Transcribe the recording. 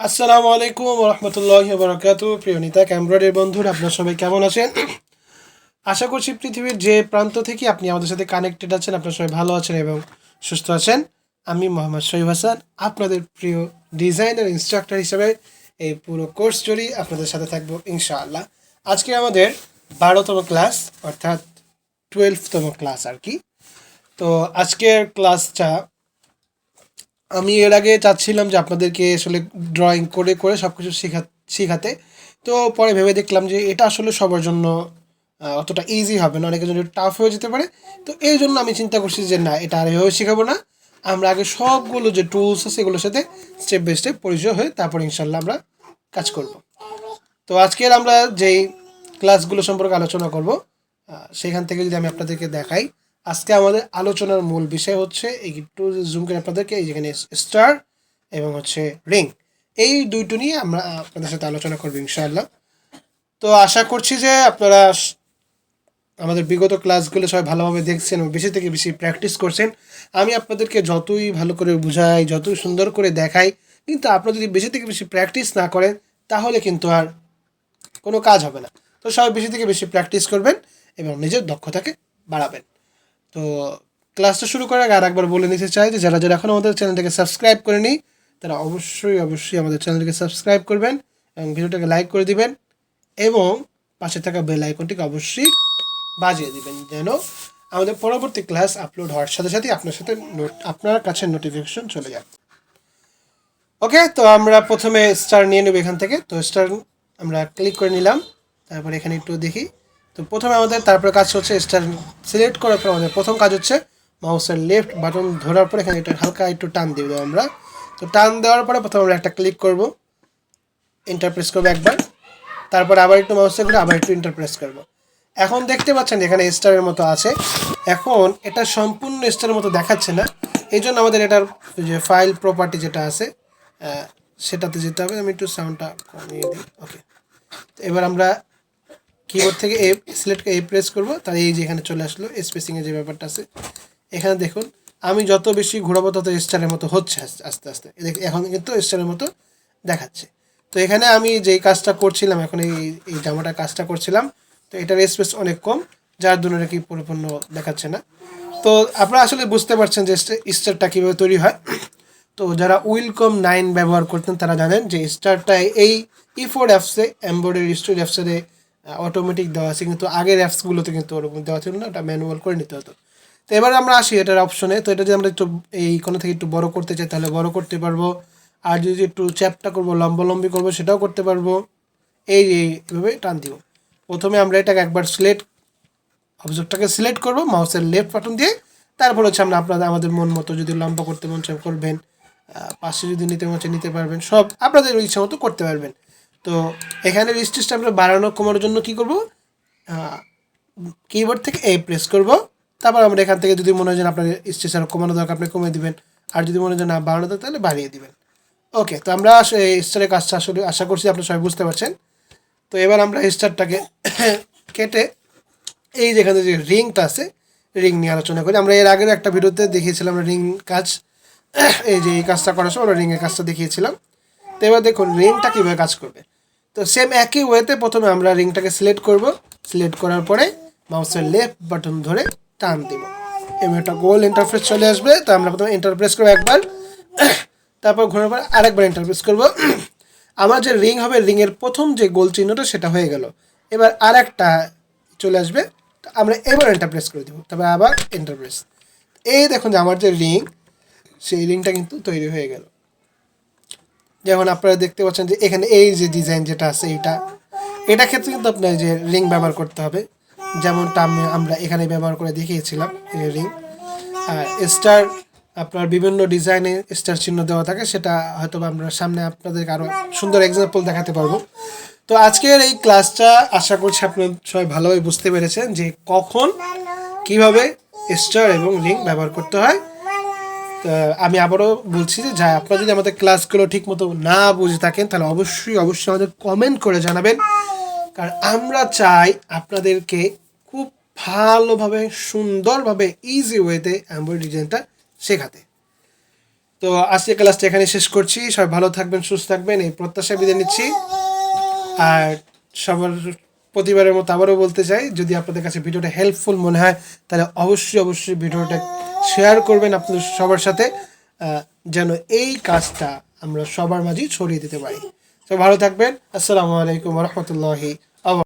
আসসালামু আলাইকুম রহমতুল্লাহি ওয়া বারাকাতুহু। প্রিয় নিতা এমব্রয়ডারি বন্ধুরা, আপনারা সবাই কেমন আছেন? আশা করছি পৃথিবীর যে প্রান্ত থেকে আপনি আমাদের সাথে কানেক্টেড আছেন, আপনারা সবাই ভালো আছেন এবং সুস্থ আছেন। আমি মোহাম্মদ শহীদ হাসান, আপনাদের প্রিয় ডিজাইনার ইনস্ট্রাক্টর হিসেবে এই পুরো কোর্স জুড়ে আপনাদের সাথে থাকবো ইনশাআল্লাহ। আজকে আমাদের 12তম ক্লাস, অর্থাৎ 12তম ক্লাস আর কি। তো আজকের ক্লাসটা আমি এর আগে চাচ্ছিলাম যে আপনাদেরকে আসলে ড্রয়িং করে করে সব কিছু শেখাতে। তো পরে ভেবে দেখলাম যে এটা আসলে সবার জন্য অতটা ইজি হবে না, অনেকের জন্য টাফ হয়ে যেতে পারে। তো এই জন্য আমি চিন্তা করছি যে না, এটা আর এভাবে শেখাবো না, আমরা আগে সবগুলো যে টুলস আছে সেগুলোর সাথে স্টেপ বাই স্টেপ পরিচয় হয়ে তারপর ইনশাল্লাহ আমরা কাজ করব। তো আজকের আমরা যেই ক্লাসগুলো সম্পর্কে আলোচনা করব, সেখান থেকে যদি আমি আপনাদেরকে দেখাই, আজকে আমাদের আলোচনার মূল বিষয় হচ্ছে, একটু জুম করে আপনাদেরকে, এই যেখানে স্টার এবং হচ্ছে রিং, এই দুইটো নিয়ে আমরা আপনাদের সাথে আলোচনা করবো ইনশাআল্লাহ। তো আশা করছি যে আপনারা আমাদের বিগত ক্লাসগুলো সবাই ভালোভাবে দেখছেন এবং বেশি থেকে বেশি প্র্যাকটিস করছেন। আমি আপনাদেরকে যতই ভালো করে বুঝাই, যতই সুন্দর করে দেখাই, কিন্তু আপনারা যদি বেশি থেকে বেশি প্র্যাকটিস না করেন তাহলে কিন্তু আর কোনো কাজ হবে না। তো সবাই বেশি থেকে বেশি প্র্যাকটিস করবেন এবং নিজের দক্ষতাকে বাড়াবেন। তো ক্লাসটা শুরু করার আগে আর একবার বলে নিতে চাই যে যারা যারা এখন আমাদের চ্যানেলটাকে সাবস্ক্রাইব করেনি, তারা অবশ্যই অবশ্যই আমাদের চ্যানেলটিকে সাবস্ক্রাইব করবেন এবং ভিডিওটাকে লাইক করে দিবেন এবং পাশে থাকা বেল আইকনটিকে অবশ্যই বাজিয়ে দিবেন, যেন আমাদের পরবর্তী ক্লাস আপলোড হওয়ার সাথে সাথে আপনার কাছে নোটিফিকেশন চলে যায়। ওকে, তো আমরা প্রথমে স্টার নিয়ে নেব এখান থেকে। তো স্টার আমরা ক্লিক করে নিলাম, তারপরে এখানে একটু দেখি। তো প্রথমে আমাদের তারপরে কাজ হচ্ছে, স্টার সিলেক্ট করার পর আমাদের প্রথম কাজ হচ্ছে মাউসের লেফট বাটন ধরার পর এখানে এটা হালকা একটু টান দিয়ে দেবো আমরা। তো টান দেওয়ার পরে প্রথমে আমরা একটা ক্লিক করব, এন্টার প্রেস করবো একবার, তারপর আবার একটু মাউসে করে আবার একটু এন্টার প্রেস করবো। এখন দেখতে পাচ্ছেন এখানে স্টারের মতো আছে। এখন এটা সম্পূর্ণ স্টারের মতো দেখাচ্ছে না, এই জন্য আমাদের এটার যে ফাইল প্রপার্টি যেটা আছে সেটাতে যেতে হবে। আমি একটু সাউন্ডটা কমিয়ে দিই। ওকে, তো এবার আমরা কিবোর্ড থেকে সিলেক্ট করে প্রেস করবো, তাহলে এই যে এখানে চলে আসলো স্পেসিংয়ের যে ব্যাপারটা আছে। এখানে দেখুন আমি যত বেশি ঘোরাবো তত স্টারের মতো হচ্ছে আস্তে আস্তে। এখন কিন্তু স্টারের মতো দেখাচ্ছে। তো এখানে আমি যেই কাজটা করছিলাম, এখন এই জামাটার কাজটা করছিলাম, তো এটার স্পেস অনেক কম, যার জন্য নাকি পরিপূর্ণ দেখাচ্ছে না। তো আপনারা আসলে বুঝতে পারছেন যে স্টারটা কীভাবে তৈরি হয়। তো যারা উইলকম 9 ব্যবহার করতেন তারা জানেন যে স্টারটা এই E4 অ্যাপসে, এমব্রয়ডারি স্টুডিও অ্যাপসে অটোমেটিক দেওয়া আছে, কিন্তু আগের অ্যাপসগুলোতে কিন্তু ওরকম দেওয়া ছিল না, ওটা ম্যানুয়াল করে নিতে হতো। তো এবার আমরা আসি এটার অপশনে। তো এটা যদি আমরা একটু এই কোনো থেকে একটু বড় করতে চাই তাহলে বড় করতে পারবো, আর যদি একটু চ্যাপটা করবো, লম্বালম্বি করবো, সেটাও করতে পারবো। এইভাবে টান দিব। প্রথমে আমরা এটাকে একবার অবজেক্টটাকে সিলেক্ট করবো মাউসের লেফট বাটন দিয়ে, তারপর হচ্ছে আমরা আমাদের মন মতো যদি লম্বা করতে মন চায় করবেন, পাশে যদি নিতে মন চায় নিতে পারবেন, সব আপনাদের ইচ্ছা মতো করতে পারবেন। তো এখানে স্টেজটা আমরা বাড়ানো কমানোর জন্য কী করবো, কিবোর্ড থেকে প্রেস করব, তারপর আমরা এখান থেকে যদি মনে হয় যে আপনার স্টেজ আরও কমানো দরকার আপনি কমিয়ে দিবেন, আর যদি মনে হয় যে না বাড়ানো দরকার তাহলে বাড়িয়ে দিবেন। ওকে, তো আমরা এই স্টারের কাজটা আসলে আশা করছি আপনি সবাই বুঝতে পারছেন। তো এবার আমরা স্টারটাকে কেটে এই যেখানে যে রিংটা আছে, রিং নিয়ে আলোচনা করি। আমরা এর আগের একটা ভিডিওতে দেখিয়েছিলাম রিং কাজ, এই যে এই কাজটা করার সময় আমরা রিংয়ের কাজটা দেখিয়েছিলাম। তো এবার দেখুন রিংটা কীভাবে কাজ করবে। তো সেম একই ওয়েতে প্রথমে আমরা রিংটাকে সিলেক্ট করব, সিলেক্ট করার পরে মাউসের লেফট বাটন ধরে টান দেব, এবার একটা গোল ইন্টারফেস চলে আসবে। তো আমরা প্রথমে এন্টার প্রেস করবো একবার, তারপর ঘোরার পর আরেকবার এন্টার প্রেস করবো। আমার যে রিং হবে, রিংয়ের প্রথম যে গোল চিহ্নটা সেটা হয়ে গেল। এবার আর একটা চলে আসবে, আমরা এবার এন্টার প্রেস করে দেবো, তারপর আবার এন্টার প্রেস। এই দেখুন যে আমার যে রিং, সেই রিংটা কিন্তু তৈরি হয়ে গেল। যেমন আপনারা দেখতে পাচ্ছেন যে এখানে এই যে ডিজাইন যেটা আছে, এটা ক্ষেত্রে কিন্তু আপনার যে রিং ব্যবহার করতে হবে, যেমনটা আমরা এখানে ব্যবহার করে দেখিয়েছিলাম রিং। আর স্টার আপনার বিভিন্ন ডিজাইনে স্টার চিহ্ন দেওয়া থাকে, সেটা হয়তো আমরা সামনে আপনাদেরকে আরও সুন্দর এক্সাম্পল দেখাতে পারবো। তো আজকের এই ক্লাসটা আশা করছি আপনারা সবাই ভালোভাবে বুঝতে পেরেছেন যে কখন কিভাবে স্টার এবং রিং ব্যবহার করতে হয়। আমি আবারও বলছি যে আপনারা যদি আমাদের ক্লাসগুলো ঠিকমতো না বুঝে থাকেন তাহলে অবশ্যই অবশ্যই আমাদের কমেন্ট করে জানাবেন, কারণ আমরা চাই আপনাদেরকে খুব ভালোভাবে সুন্দরভাবে ইজি ওয়েতে এমব্রয়ডারি ডিজাইনটা শেখাতে। তো আজকে ক্লাসটা এখানে শেষ করছি। সবাই ভালো থাকবেন, সুস্থ থাকবেন, এই প্রত্যাশা বিদায় নিচ্ছি। আর সবার প্রতিবারের মতো আবারও বলতে চাই, যদি আপনাদের কাছে ভিডিওটা হেল্পফুল মনে হয় তাহলে অবশ্যই ভিডিওটা শেয়ার করবেন আপনাদের সবার সাথে, যেন এই কাজটা আমরা সবার মাঝেই ছড়িয়ে দিতে পারি। তো ভালো থাকবেন। আসসালামু আলাইকুম রহমতুল্লাহি